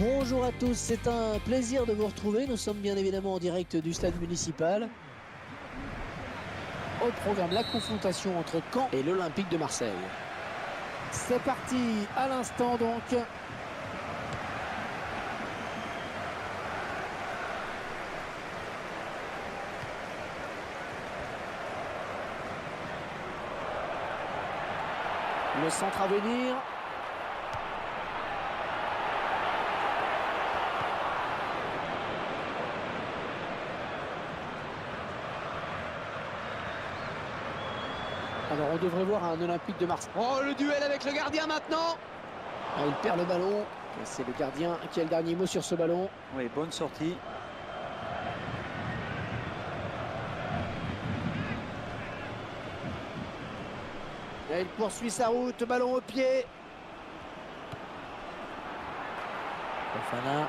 Bonjour à tous, c'est un plaisir de vous retrouver. Nous sommes bien évidemment en direct du stade municipal. Au programme, la confrontation entre Caen et l'Olympique de Marseille. C'est parti à l'instant donc. Le centre à venir. Alors on devrait voir un Olympique de Marseille. Oh, le duel avec le gardien maintenant. Ah, il perd le ballon. C'est le gardien qui a le dernier mot sur ce ballon. Oui, bonne sortie. Et il poursuit sa route, ballon au pied. Fofana.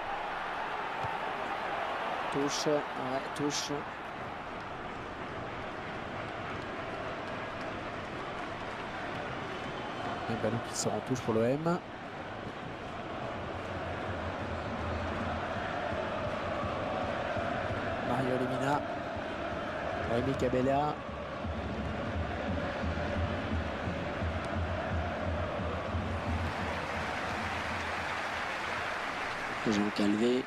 Touche, ouais, touche. Le ballon qui sort en touche pour l'OM. Mario Lemina. Rémi Cabella. Jean Calvé.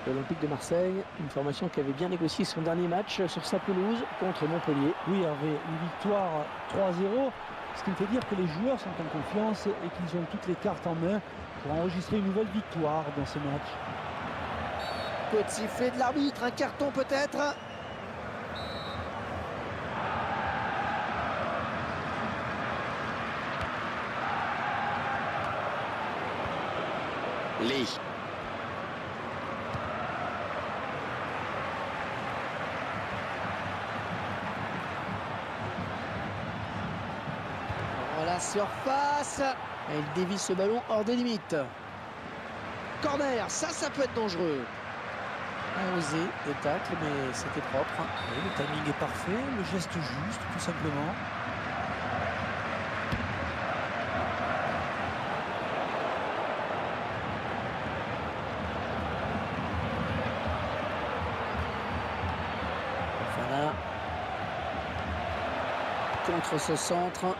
L'Olympique de Marseille, une formation qui avait bien négocié son dernier match sur sa pelouse contre Montpellier. Oui, Hervé, une victoire 3-0, ce qui me fait dire que les joueurs sont en confiance et qu'ils ont toutes les cartes en main pour enregistrer une nouvelle victoire dans ce match. Petit sifflet de l'arbitre, un carton peut-être. Lee. La surface. Et il dévie ce ballon hors des limites. Corner, ça peut être dangereux. A osé le tacle, mais c'était propre. Oui, le timing est parfait, le geste juste, tout simplement. Fofana. Contre ce centre.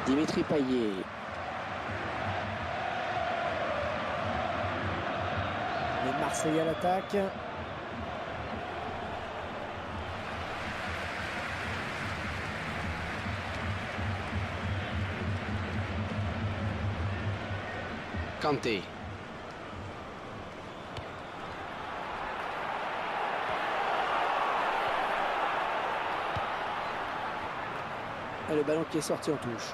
Dimitri Payet. Les Marseillais à l'attaque. Kanté. Et le ballon qui est sorti en touche.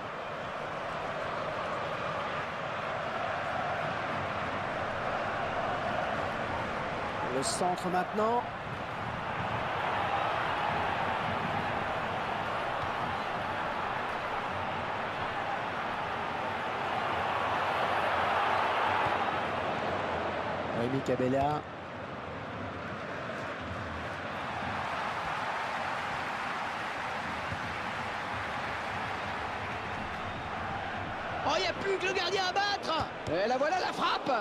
Le centre maintenant. Rémi Cabella. Oh, il n'y a plus que le gardien à battre. Et la voilà la frappe.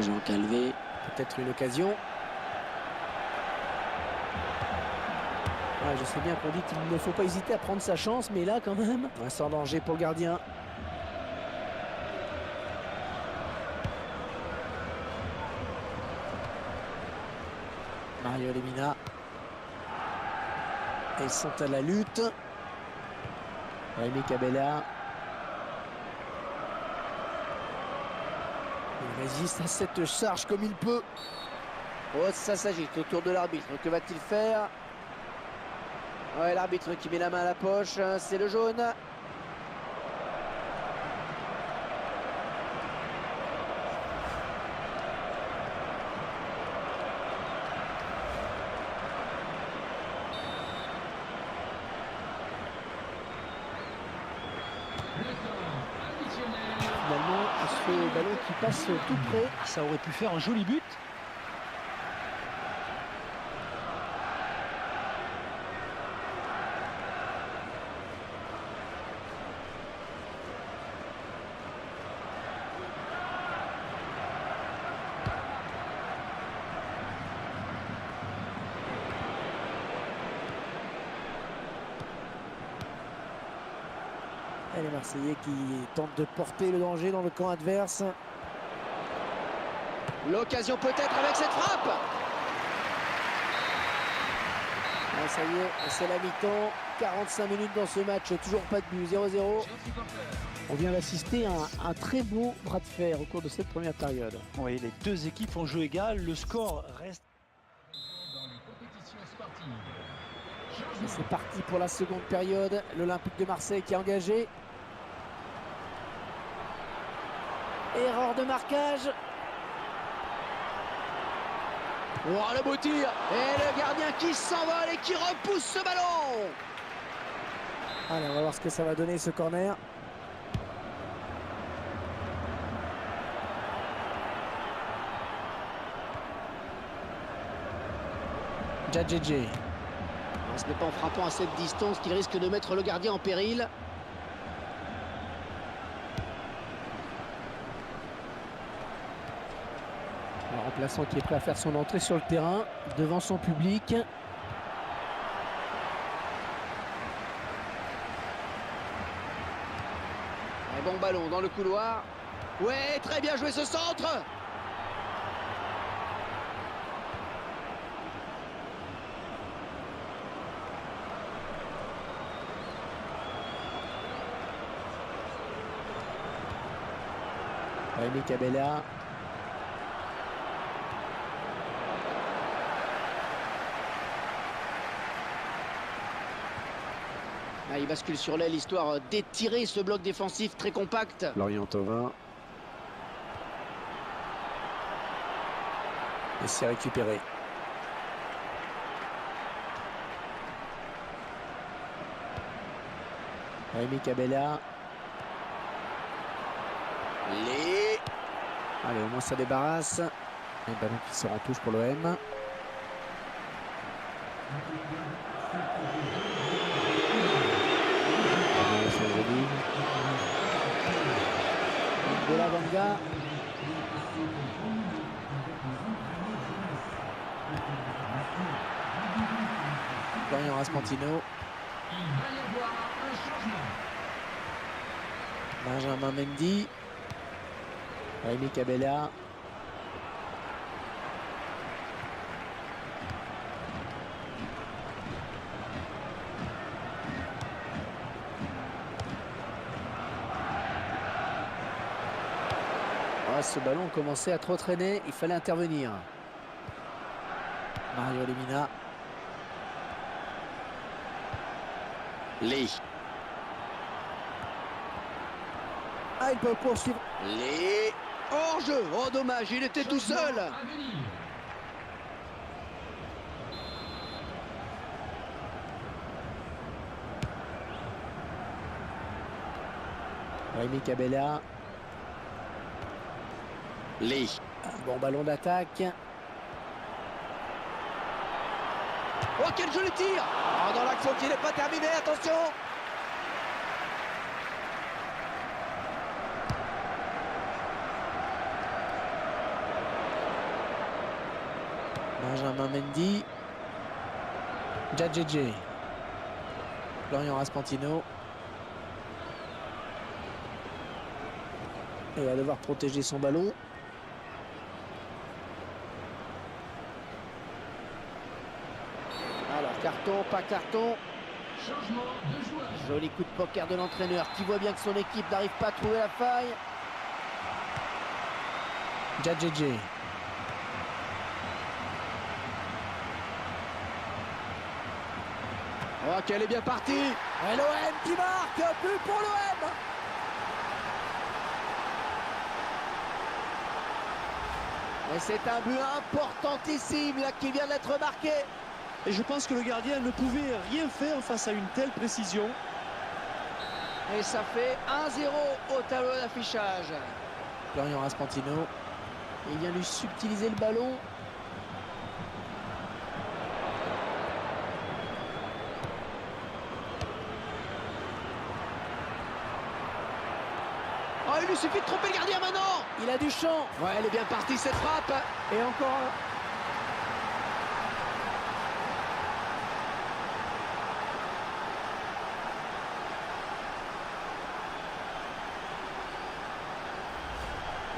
Jean Calvé, peut-être une occasion. Ouais, je sais bien qu'on dit qu'il ne faut pas hésiter à prendre sa chance, mais là quand même, sans danger pour le gardien. Mario Lemina. Ils sont à la lutte. Rémi Cabella. Il résiste à cette charge comme il peut. Oh, ça s'agite autour de l'arbitre. Que va-t-il faire? Ouais, l'arbitre qui met la main à la poche. C'est le jaune. le ballon qui passe tout près. Ça aurait pu faire un joli but. Et les Marseillais qui tentent de porter le danger dans le camp adverse. L'occasion peut-être avec cette frappe. Ah, ça y est, c'est la mi-temps. 45 minutes dans ce match, toujours pas de but, 0-0. On vient d'assister à un très beau bras de fer au cours de cette première période. Oui, les deux équipes font jeu égal, le score reste. Et c'est parti pour la seconde période. L'Olympique de Marseille qui est engagé. Erreur de marquage. Oh, le beau tir. Et le gardien qui s'envole et qui repousse ce ballon. Allez, on va voir ce que ça va donner ce corner. Djadjedje. Ce n'est pas en frappant à cette distance qu'il risque de mettre le gardien en péril. Le remplaçant qui est prêt à faire son entrée sur le terrain devant son public. Et bon ballon dans le couloir. Ouais, très bien joué ce centre. Raimi Cabella. Ah, il bascule sur l'aile, histoire d'étirer ce bloc défensif très compact. Lorient Thauvin. Et c'est récupéré. Raimi Cabella. Allez, au moins ça débarrasse. Un ballon qui sort en touche pour l'OM. De la Vanga. Florian Raspantino. Benjamin Mendy. Raimi Cabella. Ah, ce ballon commençait à trop traîner, il fallait intervenir. Mario Lemina. Lee. Ah, il peut poursuivre. Lee. Hors-jeu. Oh, dommage, il était tout seul. Raimi Cabella. Lee. Un bon ballon d'attaque. Oh, quel joli tir. Oh, dans l'action qui n'est pas terminée, attention. Benjamin Mendy. Djadjedje. Florian Raspantino. Il va devoir protéger son ballon. Alors, carton, pas carton. Joli coup de poker de l'entraîneur qui voit bien que son équipe n'arrive pas à trouver la faille. Djadjedje. Oh, qu'elle est bien partie. Et l'OM qui marque, but pour l'OM. Et c'est un but importantissime là qui vient d'être marqué. Et je pense que le gardien ne pouvait rien faire face à une telle précision. Et ça fait 1-0 au tableau d'affichage. Florian Raspantino. Il vient lui subtiliser le ballon. Oh, il lui suffit de tromper le gardien maintenant. Il a du champ. Ouais, elle est bien partie cette frappe. Et encore un.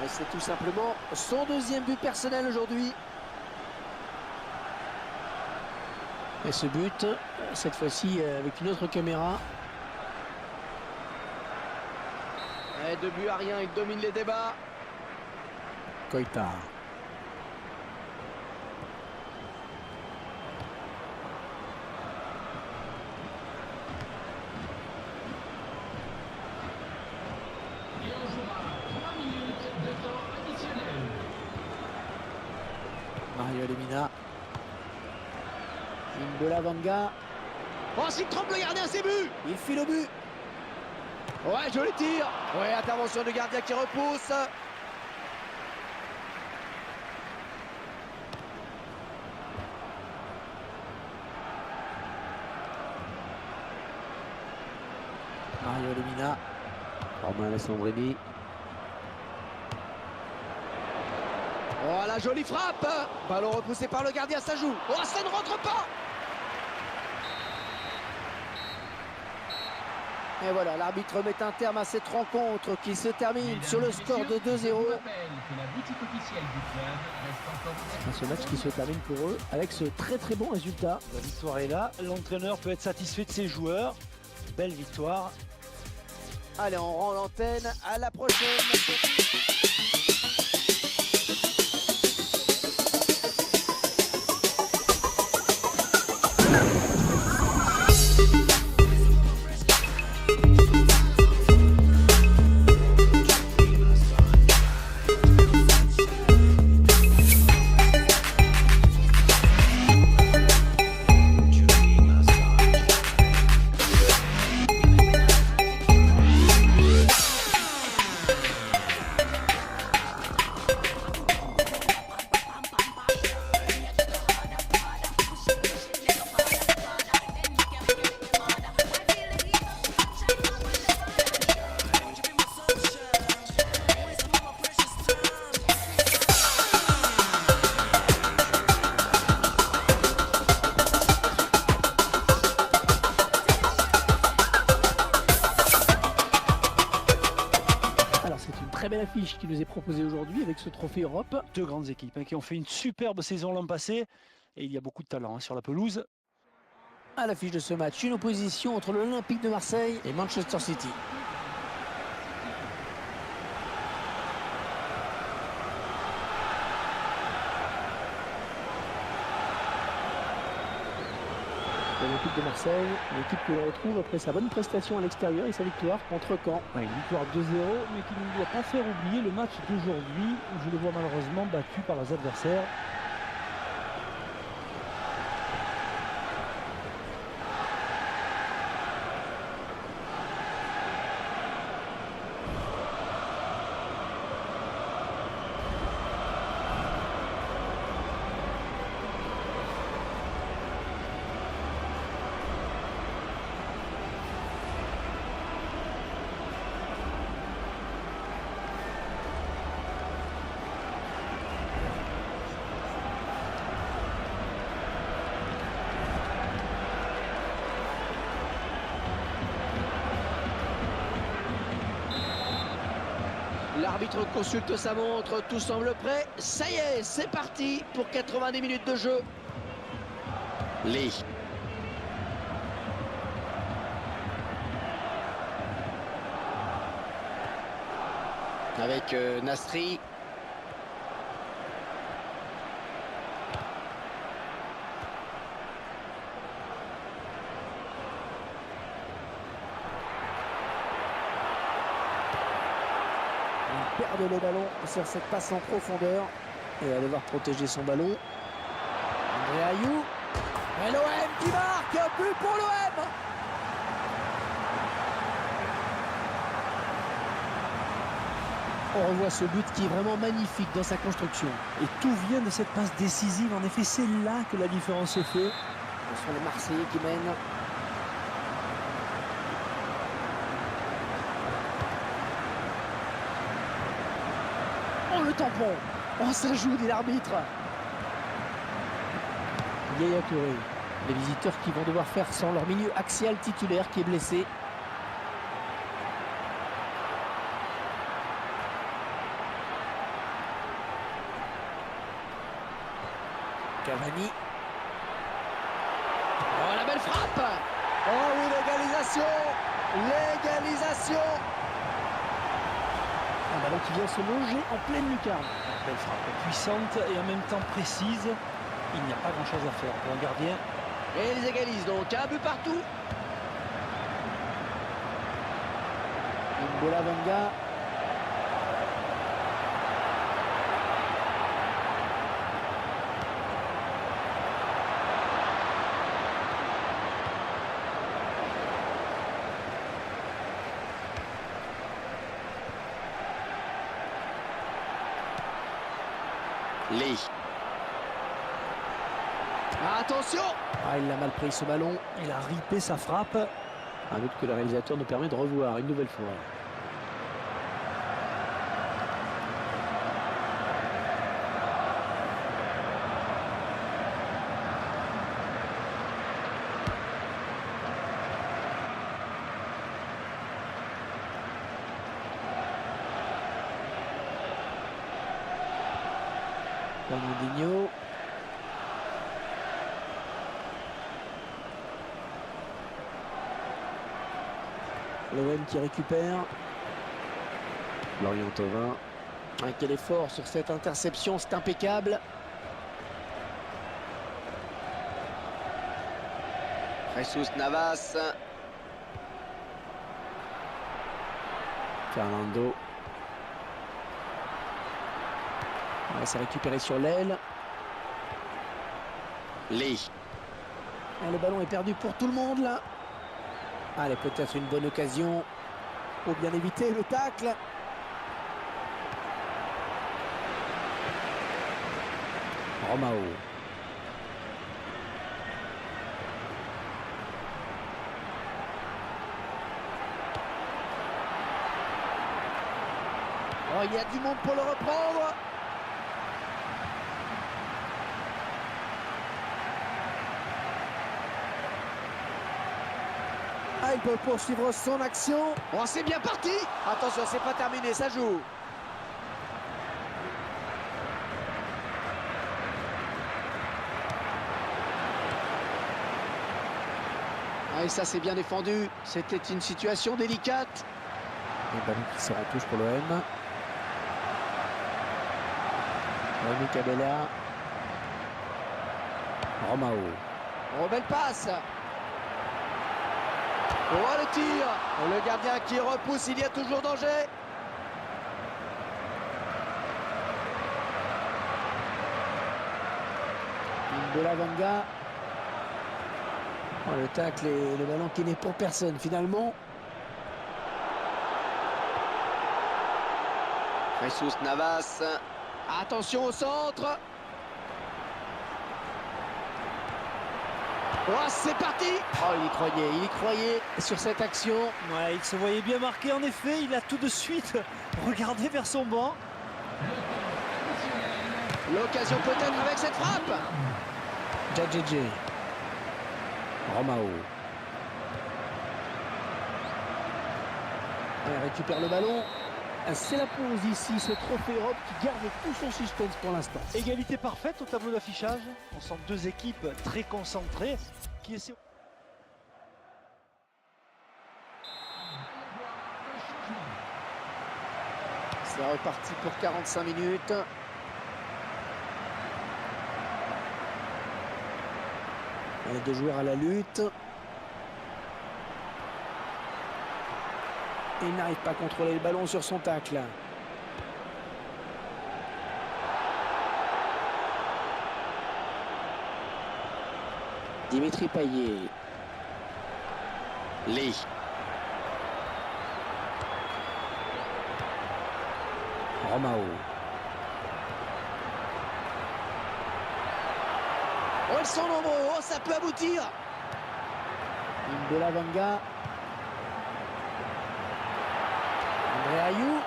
C'est tout simplement son deuxième but personnel aujourd'hui. Et ce but, cette fois-ci avec une autre caméra. Et 2 buts à rien, il domine les débats. Koita. Mario Lemina. Imbola Vanga. Oh, s'il trompe le gardien, c'est but. Il file au but. Ouais, joli tir. Ouais, intervention de gardien qui repousse. Mario Lemina. Romain Alessandrini. Oh, la jolie frappe. Ballon repoussé par le gardien, ça joue. Oh, ça ne rentre pas. Et voilà, l'arbitre met un terme à cette rencontre qui se termine sur le score de 2-0. Ce match qui se termine pour eux avec ce très bon résultat. La victoire est là, l'entraîneur peut être satisfait de ses joueurs. Belle victoire. Allez, on rend l'antenne, à la prochaine. Très belle affiche qui nous est proposée aujourd'hui avec ce trophée Europe. Deux grandes équipes qui ont fait une superbe saison l'an passé et il y a beaucoup de talent sur la pelouse. À l'affiche de ce match, une opposition entre l'Olympique de Marseille et Manchester City. L'Olympique de Marseille, l'équipe que l'on retrouve après sa bonne prestation à l'extérieur et sa victoire contre Caen. Ouais, une victoire 2-0, mais qui ne doit pas faire oublier le match d'aujourd'hui où je le vois malheureusement battu par leurs adversaires. L'arbitre consulte sa montre, tout semble prêt. Ça y est, c'est parti pour 90 minutes de jeu. Lee. Avec Nastri. Il perd le ballon sur cette passe en profondeur et va devoir protéger son ballon. André Ayou. Et l'OM qui marque, but pour l'OM. On revoit ce but qui est vraiment magnifique dans sa construction. Et tout vient de cette passe décisive. En effet, c'est là que la différence se fait. Ce sont les Marseillais qui mènent. Oh, le tampon. Oh, ça joue, dit l'arbitre. Yaya Touré. Les visiteurs qui vont devoir faire sans leur milieu axial titulaire qui est blessé. Cavani. Oh, la belle frappe. Oh oui, l'égalisation. L'égalisation. Un ballon qui vient se loger en pleine lucarne. Belle frappe, puissante et en même temps précise. Il n'y a pas grand chose à faire pour un gardien. Et ils égalisent donc un but partout. N'Golo Kante. Lee. Attention. Ah, il a mal pris ce ballon. Il a ripé sa frappe. Un but que le réalisateur nous permet de revoir une nouvelle fois. Fernandinho. L'OM qui récupère. Lorient Thauvin. Quel effort sur cette interception, c'est impeccable. Jesus Navas. Fernando. On va se récupérer sur l'aile. Lee. Le ballon est perdu pour tout le monde là. Allez, peut-être une bonne occasion pour bien éviter le tacle. Romao. Oh, il y a du monde pour le reprendre. Ah, il peut poursuivre son action. Oh, c'est bien parti. Attention, c'est pas terminé, ça joue. Ah, et ça, c'est bien défendu. C'était une situation délicate. Le ballon qui sort en touche pour l'OM. Rémi Cabella. Romao. Oh, belle passe. Oh, le tir. Oh, le gardien qui repousse, il y a toujours danger. N'Golo Kante. Oh, le tacle et le ballon qui n'est pour personne finalement. Jesus Navas. Attention au centre. Oh, c'est parti. Oh, il y croyait sur cette action. Ouais, il se voyait bien marqué en effet. Il a tout de suite regardé vers son banc. L'occasion peut-être avec cette frappe. Djadjedje. Romao. Il récupère le ballon. C'est la pause ici, ce trophée Europe qui garde tout son suspense pour l'instant. Égalité parfaite au tableau d'affichage. On sent deux équipes très concentrées qui essaient... C'est reparti pour 45 minutes. Les deux joueurs à la lutte. Il n'arrive pas à contrôler le ballon sur son tacle. Dimitri Payet. Lee. Romao. Oh, ils sont nombreux, oh, ça peut aboutir. Imbola Vanga. André Ayou.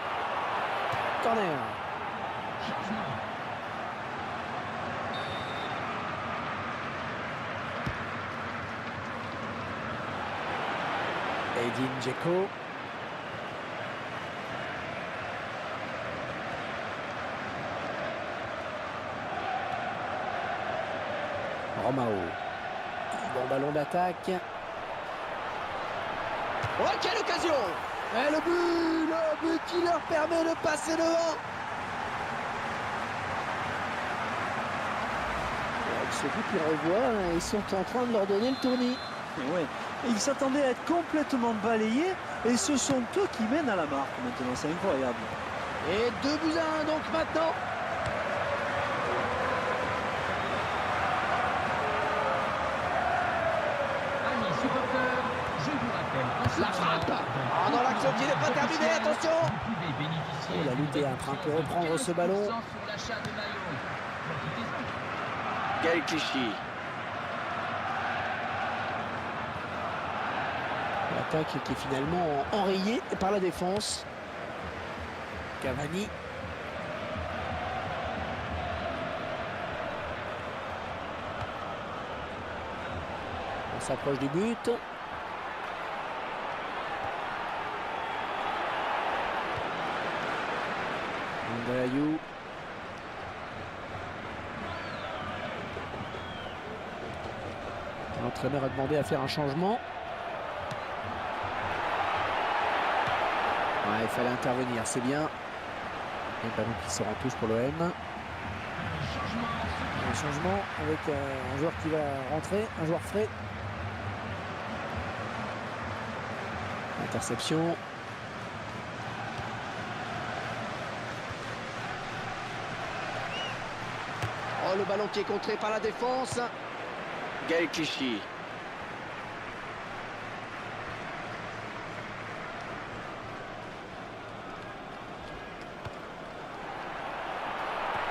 Corner. Edin Dzeko. Romao. Bon ballon d'attaque. Oh, quelle occasion! Et le but qui leur permet de passer devant. Avec ce but qu'ils revoient, ils sont en train de leur donner le tournis. Ouais. Et ils s'attendaient à être complètement balayés et ce sont eux qui mènent à la marque maintenant, c'est incroyable. Et 2-1 donc maintenant. La frappe. Ah non, l'action qui n'est pas terminée, attention. Oh, la lutte est âpre pour reprendre ce ballon. Quel cliché. L'attaque qui est finalement enrayée par la défense. Cavani. On s'approche du but. André Ayou. L'entraîneur a demandé à faire un changement. Ouais, il fallait intervenir, c'est bien. Et ballon qui sort en touche pour l'OM. Un changement avec un joueur qui va rentrer, un joueur frais. Interception. Oh, le ballon qui est contré par la défense. Quel cliché.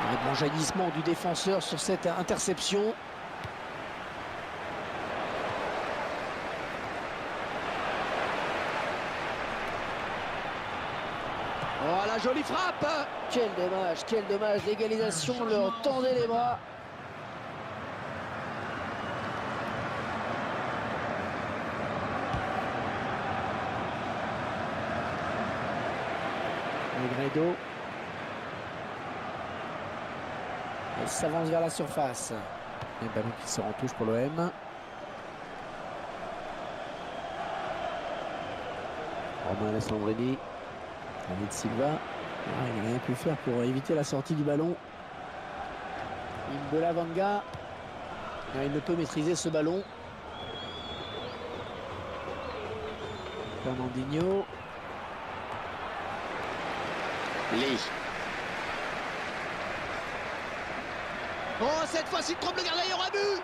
Un bon jaillissement du défenseur sur cette interception. Oh, la jolie frappe. Quel dommage, l'égalisation leur tendait les bras. Negredo. Elle s'avance vers la surface. Un ballon qui sort en touche pour l'OM. Romain Alessandrini. David Silva. Ah, il n'a rien pu faire pour éviter la sortie du ballon. Imbola Vanga. Ah, il ne peut maîtriser ce ballon. Fernandinho. Lee. Oh, cette fois-ci, il trompe le gardien, il y aura but.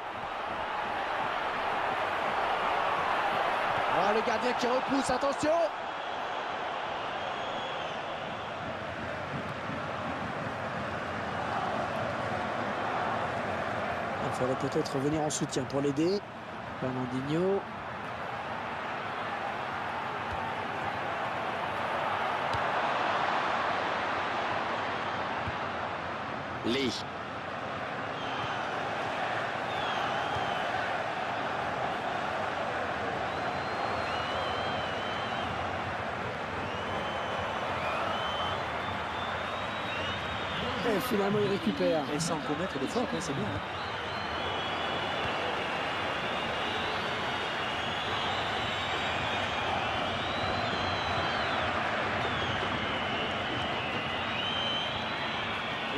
Oh, le gardien qui repousse, attention. Il faudrait peut-être venir en soutien pour l'aider. Fernandinho. Lee. Et finalement il récupère. Et sans commettre de faute, hein, c'est bien. Hein.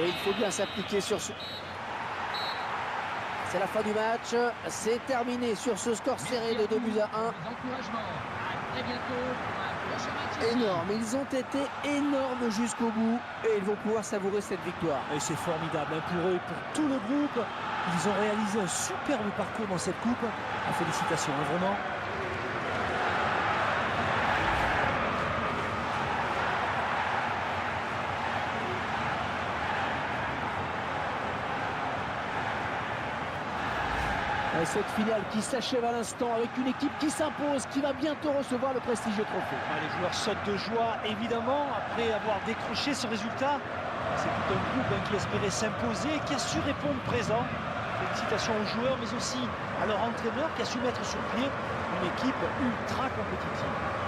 Et il faut bien s'appliquer sur ce... C'est la fin du match. C'est terminé sur ce score serré de 2-1. Énorme. Ils ont été énormes jusqu'au bout. Et ils vont pouvoir savourer cette victoire. Et c'est formidable hein, pour eux et pour tout le groupe. Ils ont réalisé un superbe parcours dans cette coupe. Félicitations, hein, vraiment. Et cette finale qui s'achève à l'instant avec une équipe qui s'impose, qui va bientôt recevoir le prestigieux trophée. Les joueurs sautent de joie, évidemment, après avoir décroché ce résultat. C'est tout un groupe qui espérait s'imposer, qui a su répondre présent. Félicitations aux joueurs, mais aussi à leur entraîneur qui a su mettre sur pied une équipe ultra compétitive.